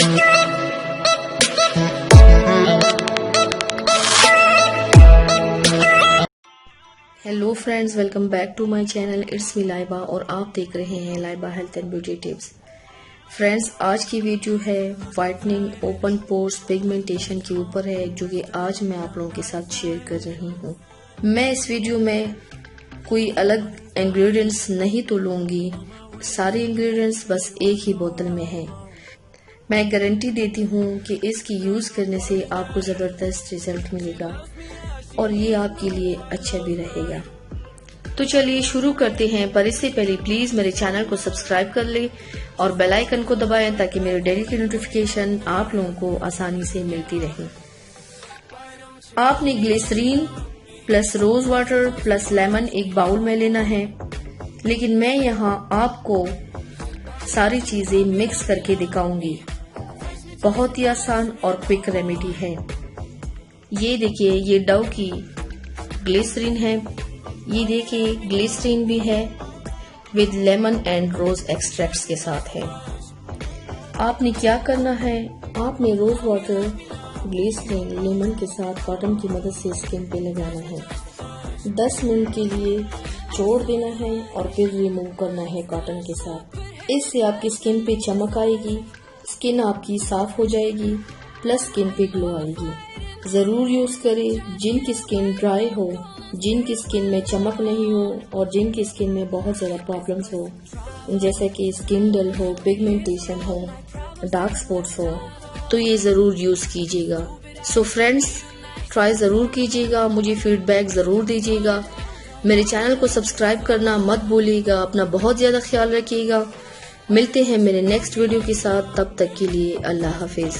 Hello friends, welcome back to my channel. It's me Laiba और आप देख रहे हैं Laiba health and beauty tips. Friends, आज की वीडियो है वाइटनिंग ओपन पोर्स पिगमेंटेशन के ऊपर है, जो कि आज मैं आप लोगों के साथ शेयर कर रही हूँ। मैं इस वीडियो में कोई अलग इंग्रेडिएंट्स नहीं तो लूंगी, सारे इंग्रेडिएंट्स बस एक ही बोतल में है। मैं गारंटी देती हूँ कि इसकी यूज करने से आपको जबरदस्त रिजल्ट मिलेगा और ये आपके लिए अच्छा भी रहेगा। तो चलिए शुरू करते हैं, पर इससे पहले प्लीज मेरे चैनल को सब्सक्राइब कर ले और बेल आइकन को दबाएं ताकि मेरे डेली की नोटिफिकेशन आप लोगों को आसानी से मिलती रहे। आपने glycerine plus rose water plus lemon एक बाउल में लेना है, लेकिन मैं यहाँ आपको सारी चीजें मिक्स करके दिखाऊंगी। बहुत ही आसान और क्विक रेमेडी है। ये देखिए, ये डव की ग्लिसरीन है। ये देखिए, ग्लिसरीन भी है with lemon and rose extracts के साथ है। आपने क्या करना है, आपने रोज वाटर ग्लिसरीन लेमन के साथ कॉटन की मदद से स्किन पे लगाना है। 10 मिनट के लिए छोड़ देना है और फिर रिमूव करना है कॉटन के साथ। इससे आपकी स्किन पे चमक आएगी, स्किन आपकी साफ हो जाएगी, प्लस स्किन पे ग्लो आएगी। जरूर यूज करें जिनकी स्किन ड्राई हो, जिनकी स्किन में चमक नहीं हो और जिनकी स्किन में बहुत ज्यादा प्रॉब्लम्स हो, जैसे कि स्किन डल हो, पिगमेंटेशन हो, डार्क स्पॉट्स हो, तो ये जरूर यूज कीजिएगा। सो फ्रेंड्स, ट्राई जरूर कीजिएगा, मुझे फीडबैक जरूर दीजिएगा। मेरे चैनल को सब्सक्राइब करना मत भूलिएगा। अपना बहुत ज्यादा ख्याल रखिएगा। मिलते हैं मेरे नेक्स्ट वीडियो के साथ, तब तक के लिए अल्लाह हाफिज।